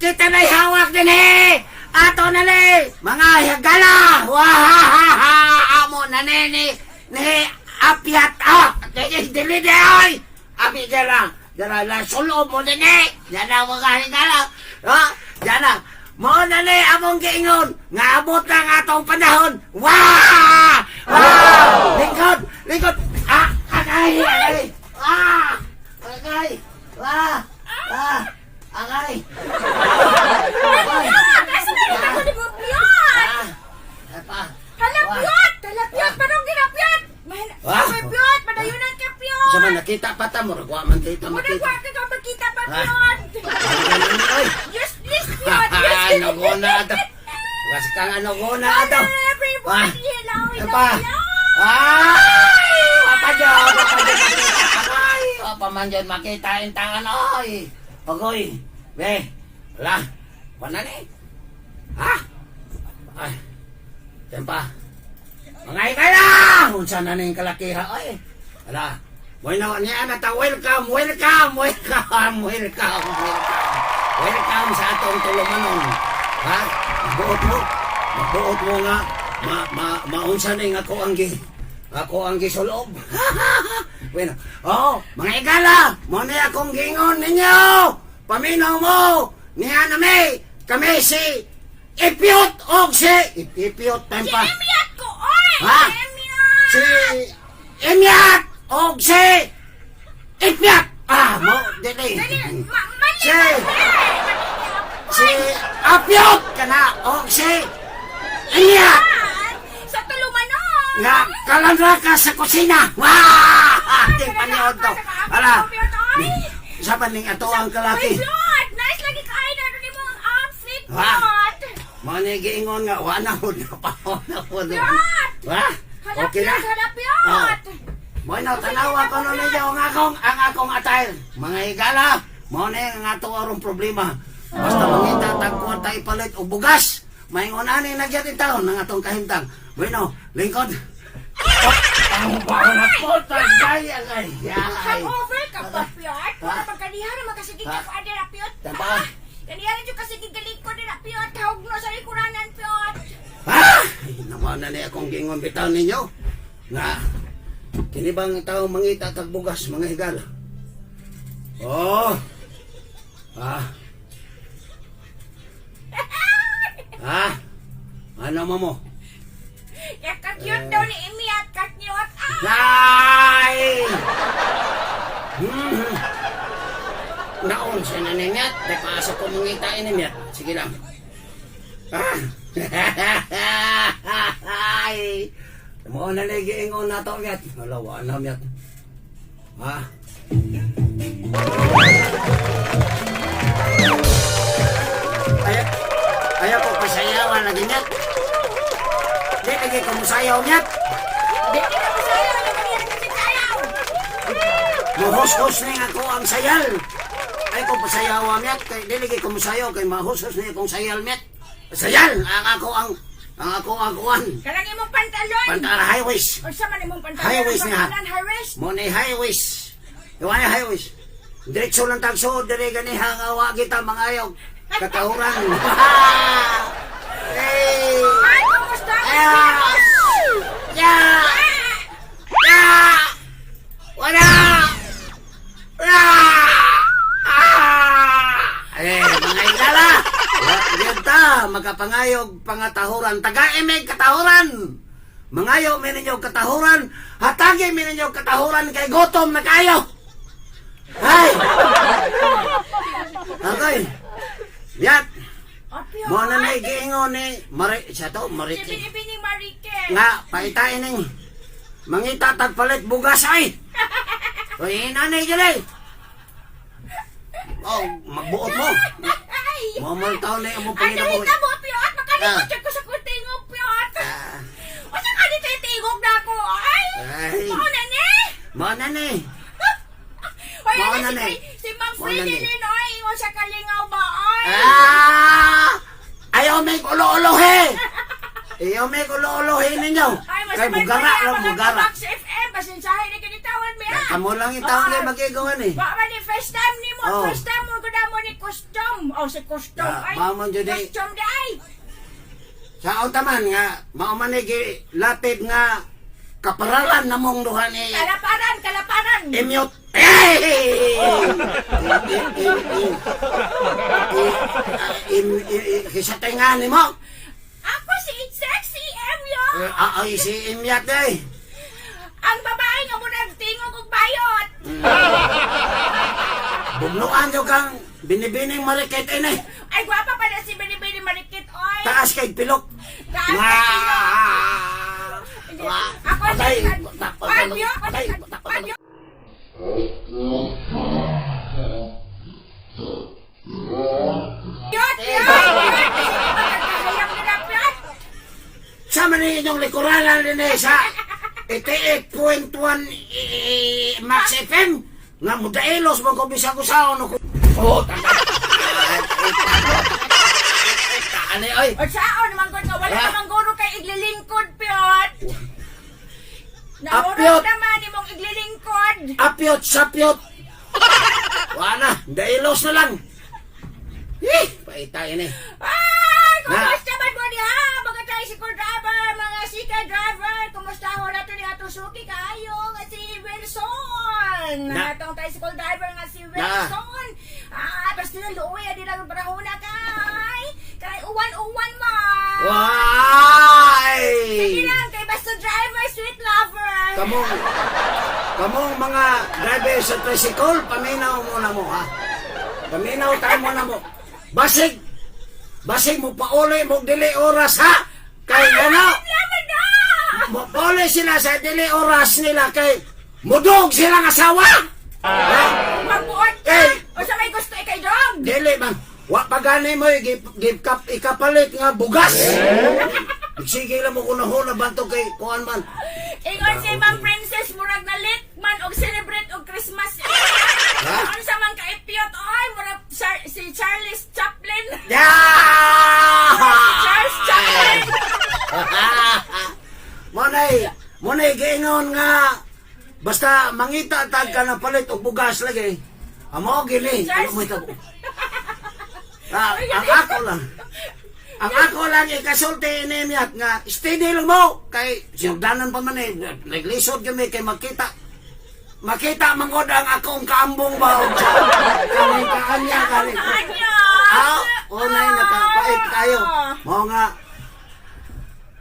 Kita na'y hawak din ato na ni mga higala. Wahahaha. Amo na ni apiat. Dili ay. Abi dala. Dala na sulo mo din Yan ang mga higala. Yan ang. Mo na ni among giingon. Nga abot lang atong panahon. Wah! Wow! Lingkod! Agay! Agay! Agay! Halapyot! Parang ginapyot! Piyot! Madayunan ka, Piyot! Sama nakita pa ta mo. Ragwa man kita makita. Muragwa ka magkita pa, Piyot! Useless, Piyot! Ay, naguna ato. Kasi kang naguna ato. Everybody, hello, Apa? Ay! Papadyo! Ay! Pamandiyan makita yung tangan. Ay! Pagoy! Be! Wala! Wala na Ha? Ay! Tempa! Mga ikala! Unsa na na yung kalakiha? Ay! Wala! Moy na niya na ta. Welcome! Welcome sa atong tulumanon. Ha? Magbuot mo nga. Maunsa na yung ako ang gisulob. Bueno, mga igala, mo na akong gingon ninyo. Paminaw mo, niya na kami si Ipyot o si Ipyot Tempa. Si Emiat ko, oy! Ha? Si Emiat o si Ipyot. Mo, dili. Si Apyot ka na o si Emiat. Sa tulumanon! Nga, kalandra ka sa kusina. Wah! Ating paniod to. Ala, sa paning ato ang kalaki. Piyot! Nice lagi ka ay naroon mo ang outfit, Ha? Piyot! Mga giingon nga, wala ho na pa. Piyot! Wah? Okay na? Halap, Piyot! Mo na tanawa ko nun ninyo ang akong attire. Mga igala, mo na yung ato arong problema. Basta mangita tagkuhan tayo palit o bugas. Maingon ani nagyat taon ng atong kahimtang. Bueno, lingkod. Ang baon na po, tagay, agay. Hangover ka ba, Piyot? Para pagkanihan na makasigig ka pa na, Piyot. Tama. Kanihan yung kasigig galing ko na, Piyot. Hawag mo sa likuranan, Piyot. Ay, naman na niya akong gingon bitaw ninyo. Nga, kinibang tao mangita tagbugas, mga higala. Ano mo? Kaya ka-cute daw ni Emi at ka-cute. Ay! Naon siya na ningat. Di paasok ko mangita inimyat. Sige lang. Ay! Mo na nagiingon na to, myat. Alawa na, myat. Ayaw ko pasayawan lagi, myat. Di lagi ko musayaw, myat. Di ka masayaw. Yung kanina kasi sayaw. Mahus-hus na nga ko ang sayal. Ay ko pasayawan, myat. Di lagi ko musayaw. Kay mahus-hus na akong sayal, myat. Sayal! Ang ako ang kuwan. Kanang imong pantalon. Pantala high waist. O sa man imong pantalon. High waist niya. High waist. Mo na high waist. Iwan na high waist. Diretso lang tagso. Dire gani hangawa kita mga ayaw. Katahuran. Hey! Ay, kumusta? Wala! Mga igala! Genta, magkapangayog pangatahuran. Taga-imig katahuran! Mangayo mininyo katahuran. Hatagi mininyo katahuran kay gutom na kayo. Ay! Okay. Yat! Mo na naigiingon ni siya to, Marike. Bini Marike. Nga, paitain ng mangita tagpalit bugas ay. Uy, nanay dyan magbuot mo. Mamal taon na yung mong pangina mo. Ano mo, Piyot? Makalimot ko sa kuntingog, Piyot. O saan ka dito itingog na ako? Ay! Mauna ni. Ay, si Ma'am Fridilin, ay, iwan sa kalingaw ba, ay? Ayaw may ulo-ulohe. Ayaw may ulo-ulohe ninyo. Ay, Kay mugara lang, mugara. Max FM, basinsahin na kinitawan mo yan. Kamu lang yung taon kayo magigawan eh. Baka ni first time ni mo, Oh. first time mo ko na mo ni custom. Oh, si custom. Ya, Ay, mao man jud eh. custom di ay. Sa taman nga, mao man gi latid nga kaparalan namong duha ni Kalaparan. Emyot. Kisatay nga ni mo. Ako si Sexy Emyo. Ay, si Emyat eh. Ang babae nga mo nagtingog og bayot. Bugnuan nyo kang binibining marikit ini. Ay, gwapa pa na si Bini Marikit, oy. Taas kay pilok. Taas kay pilok. Ako si Patay. Pabyo. Pabyo. Yot. Hayang na napyat. Sa man inyong likuranan din eh sa 88.1 Max FM nga mudailos mo ko bisag usaon ko. Oh, Ano oy? O saan naman ko nga, wala Ha? namang guro kay iglilingkod, Pyot. Pyot. Naurot naman imong iglilingkod. Apyot sapyot. Wala, dailos na lang. Paitay ni. Ay, Na. kumusta man mo niya, mga tricycle driver, mga sika driver, kumusta ho nato ni ato suki kayo nga si Wilson. Na. Atong tricycle driver nga si Wilson. Basta na luoy, adi lang parahuna kay uwan-uwan man. Why? Sige lang, kay basta driver, sweet lover. Kamong mga driver sa tricycle, paminaw muna mo ha. Paminaw tayo muna mo. Basig mo pauli mo dili oras ha. Kay ano? Laman na! Mo pauli sila sa dili oras nila kay mudog silang asawa. Ha? Magbuot ka! Eh. O sa may gusto ikay dong! Dili man. Wa pagani mo ikapalit nga bugas. Sige lang mo kunahon na banto kay kuan man. Ingon si Ma'am Princess murag na lit man og celebrate og Christmas. Ha? Ano sa man kaipiyot oy murag si Charles Chaplin. Charles Chaplin. Monay giingon nga basta mangita tag ka na palit og bugas lagi. Amo gini. Ano mo ito? Ang ako lang ikasulti ni Emyat nga steady lang mo kay sinugdanan pa man eh naglisod kami kay makita mangod ang akong kaambong ba kani kanya Kanya. unay nakapait kayo mo nga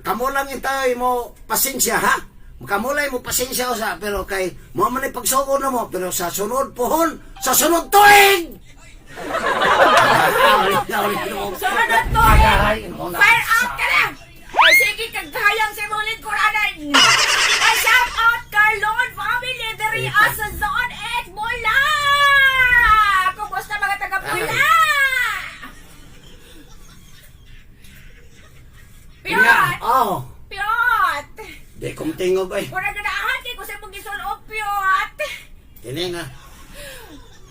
kamo lang itay mo pasensya ha kamulay mo pasensya usa pero kay mo man ay pagsuko na mo pero sa sunod pohon sa sunod tuig Sumunod to fire out ka na. Ay sige kagkayang si muling kuranan. Ay shout out Carlon family diri sa Zone 8 Bula. Kumusta mga taga Bula? Piot! Oh, Piot! di kong tingog ay. Mura ganahan kay ko sa mong gisulo, Piot! Kini nga.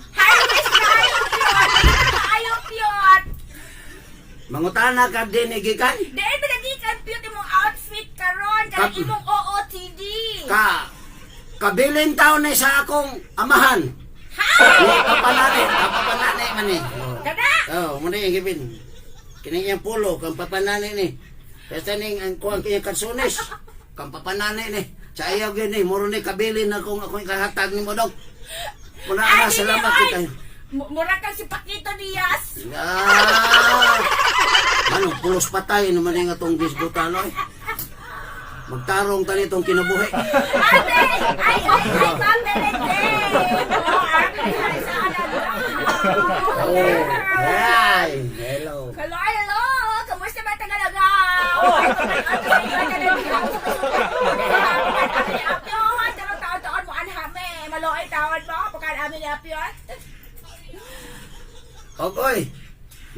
Harvest na ayo, Piot! Ayo, Piot! Mangutana ka din igikan? Dahil pinagikan, Piot, imong outfit karon Kap- kaya imong OOTD! Kabilin taon na sa akong amahan. Ha? Kapapanani man eh. Kada! Oh, muna yung gibin. Kining yung pulo, kang papanani ni. Basta ning ang kuwang kanyang kansunis. Kang papanani ni. Sa ayaw gini, muro ni kabilin akong ikahatag ni Modok. Muna Ay, na, salamat oy! kita. Mura kang si Paquito Diaz! Ano, pulos patay naman yung atong bisgutan, oy. Magtarong tani itong kinabuhi. Ate! Ay, Mate Lede! Ay, hello. Hello, hello! Kamusta ba Tagalagaw? Ay, kumain sa iyo na rin ako sa kasulat. Ni Apyot! Tarong taon-taon mo anhame. Maloy tawad mo. Pakan amin ni Apyot. Okoy,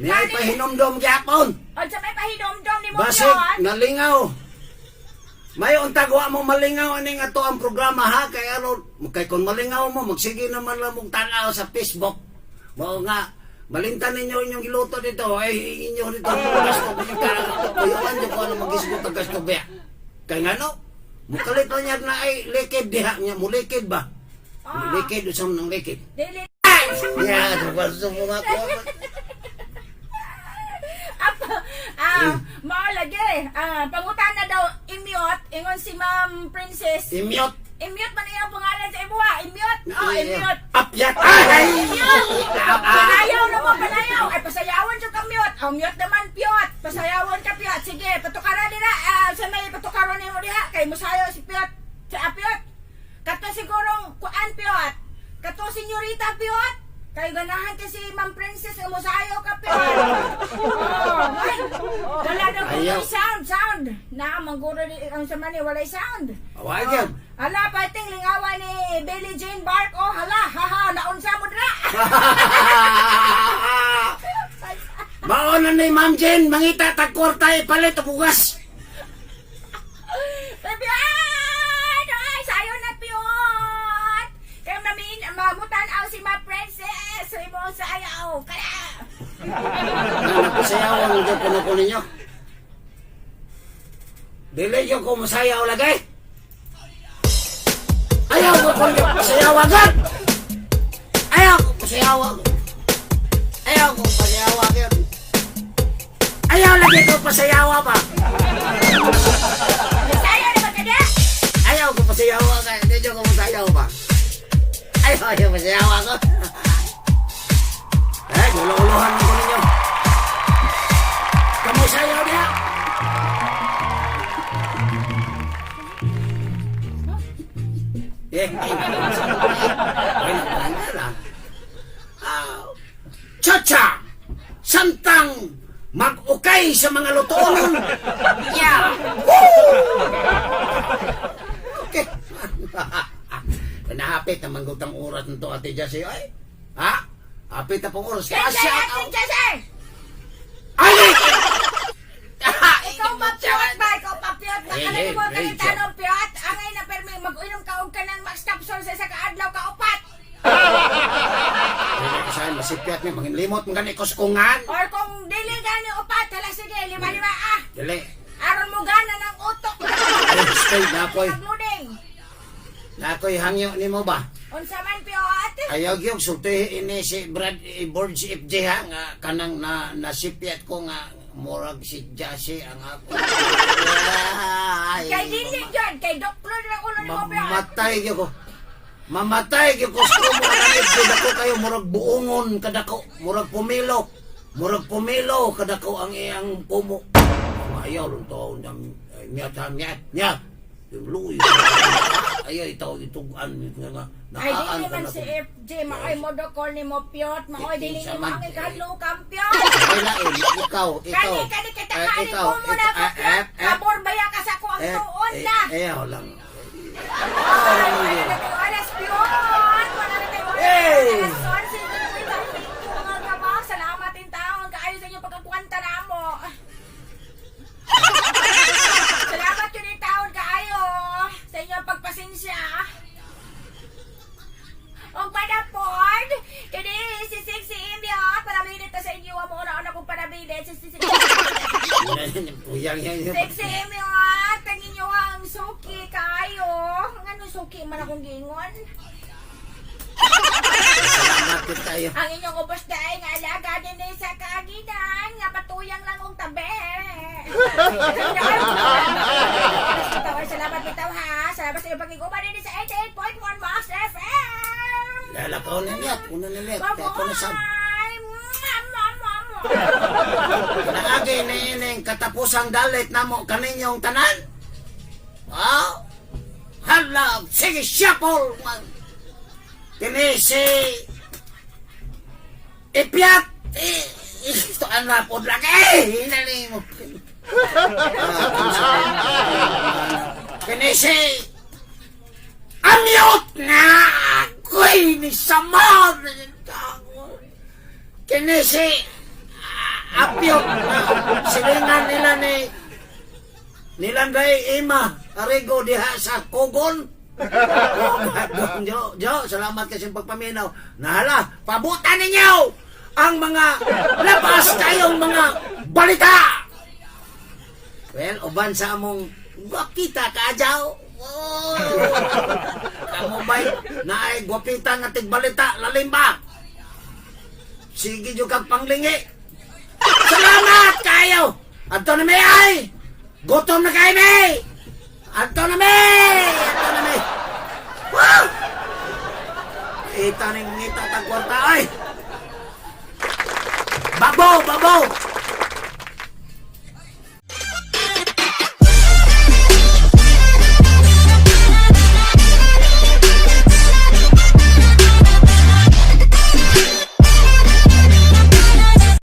niyay pa hinumdom gyapon. O sa may pahinomdom ni mo Basig, Pyot. nalingaw. May untagwa mo malingaw aning ato ang programa ha kay aron kay kun malingaw mo magsige naman lang mong tanaw sa Facebook. Mao nga malintan ninyo inyong giluto dito ay inyo dito gasto ko kayuan yo ko ano magisgot ang gasto ba. Kay ngano? Mukalit pa niya na ay likid diha niya mulikid ba? Mulikid usam ng likid. Dili. Yeah, gusto mo nga ko. Maalagi. Pangutan na daw, imute. Ingon si Ma'am Princess. Imute. Imute man iyang pangalan sa ibuha. Imute. Imute. Apyat. Ay! Panayaw naman, panayaw. Ay, pasayawan siya ka mute. Mute naman, piyot. Pasayawan ka, piyot. Sige, patukaran nila. Sa may patukaran niyo diha. Kay musayo si piyot. Sa piyot. Kato sigurong kuan, piyot. Kato senyorita, piyot. Kay ganahan kasi Ma'am Princess, musayo ka, piyot. Ay, wala daw kung sound. Mangguro ang sa mani, walay sound. Awagan. Hala, pating lingawan ni Billie Jean Bark. Hala, haha, naunsa mo dra. Maonan ni Ma'am Jen, mangita tagkorta ipalit o bugas. Piyot! Ay, sayo na, piyot! Kaya mamutan ako si Ma'am Princess. Sa mo sayaw. Kaya! Napasayaw ang dyan puno ninyo. Dili yung kumusayaw lagay. Ayaw ko kung pasayaw agad. Ayaw ko pasayaw agad. Ayaw lagi ko pasayaw pa. Sayo na ba ka na? Ayaw ko pasayaw agad. Hindi ko masayaw pa. Ayaw pasayaw ako. Gulo-gulohan ko ninyo. Kamu sayaw niya. Chacha! Santang mag-ukay sa mga lutoon. Yeah! Okay. Pinahapit na manggutang oras nito Ate Jessie. Ay, ha? Hapit na pong oras. Jesse! Ating Jesse! Ay! Ikaw pa-piyot ba? Ikaw pa-piyot ba? Alam mo ka ng tanong piyot? Angay na permi, mag-uinom ka og ka ng Max Capsule sa isa ka-adlaw ka upat. Saan masipyat niya, manglimot mga ikuskungan. Or kung dili gani upat, hala sige, lima-lima Dili. Aron mo gana ng utok. Ay, stay na ako'y. Nagluding. Na ako'y hangyo ni mo ba? Unsa man piyot? Ayaw gyud sulti ini si Brad Board si FJ ha nga kanang nasipyat ko nga murag si Jesse ang ako. Kay dili gyud, kay doktor na ulo ni mo piyot. Mamatay gyud ko. Mamatay gyud ko sa mo ako kayo murag buongon kadako, murag pumilo kadako ang iyang pumo. Ayaw lang to niya. Luy. Ayaw itugan nga. Ay, dili man si FJ, maoy mo dokol ni mo piyot, maoy dili ni mo ang ikadlo kampiyon. Ay lain, ikaw. Kani kita kanin ko muna ka piyot, kabor baya ka sa ko ang tuon na. Ayaw lang. Ay, alas piyot, wala na tayo alas son, sige ko mga trabaho, salamat in taon, kaayo sa inyo pagkakwanta na mo. Salamat yun in taon, kaayo, sa inyo pagpasensya. Og panapod, kini si Sexy India, panabilit na sa inyo, amuna kong panabilit si Sexy Sexy India, tangin nyo ang suki kayo. Ano suki man akong gingon? Salamat tayo. Ang inyong ubos dahil nga alaga din sa kaginan, nga patuyang lang kong tabi. Salamat bitaw ha, salamat sa iyong pag-iguban din sa 88.1 Max FM. Lalakaw na niya, puno na niya. Ito na sab. Naagay na ining katapusang dalit na mo kaninyong tanan. Wow. Hala, sige siyapol. Kini si Ipyat. Ito ang rapod lang. Hinali mo. Kini si Amyot na ako'y ni Samar. Kini si Apyot na silingan nila ni Nilanday Ima Arigo diha sa Kogon. Jo, salamat kasi pagpaminaw. Nahala, pabutan ninyo ang mga labas kayong mga balita. Well, uban sa among gwapita kaajaw. Oh, kamu bay na ay gwapita nga tigbalita lalim ba? Sige jud kag panglingi. Salamat kayo. Adto na may ay! Gutom na kayo may! Adto na may! Adto na may! Woo! Ita ning ngita tagwarta ay! Babaw! Babaw!